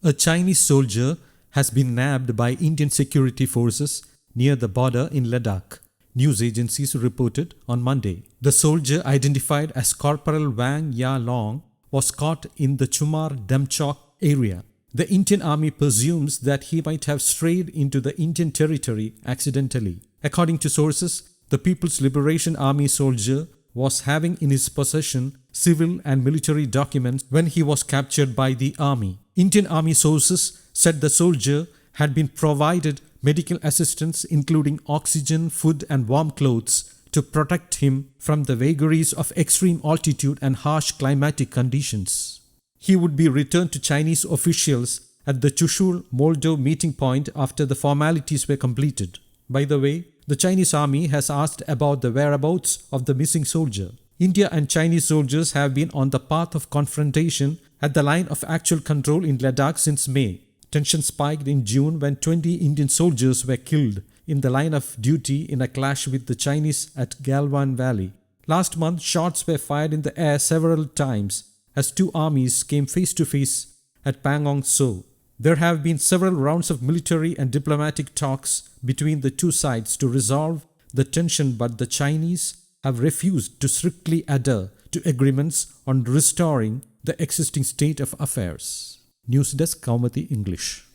A Chinese soldier has been nabbed by Indian security forces near the border in Ladakh, news agencies reported on Monday. The soldier, identified as Corporal Wang Ya Long, was caught in the Chumar Damchok area. The Indian Army presumes that he might have strayed into the Indian territory accidentally. According to sources, the People's Liberation Army soldier was having in his possession civil and military documents when he was captured by the army. Indian Army sources said the soldier had been provided medical assistance including oxygen, food and warm clothes to protect him from the vagaries of extreme altitude and harsh climatic conditions. He would be returned to Chinese officials at the Chushul Moldo meeting point after the formalities were completed. By the way, the Chinese army has asked about the whereabouts of the missing soldier. India and Chinese soldiers have been on the path of confrontation at the line of actual control in Ladakh since May. Tension spiked in June when 20 Indian soldiers were killed in the line of duty in a clash with the Chinese at Galwan Valley. Last month, shots were fired in the air several times as two armies came face to face at Pangong Tso. There have been several rounds of military and diplomatic talks between the two sides to resolve the tension, but the Chinese have refused to strictly adhere to agreements on restoring the existing state of affairs. News Desk, Kaumati English.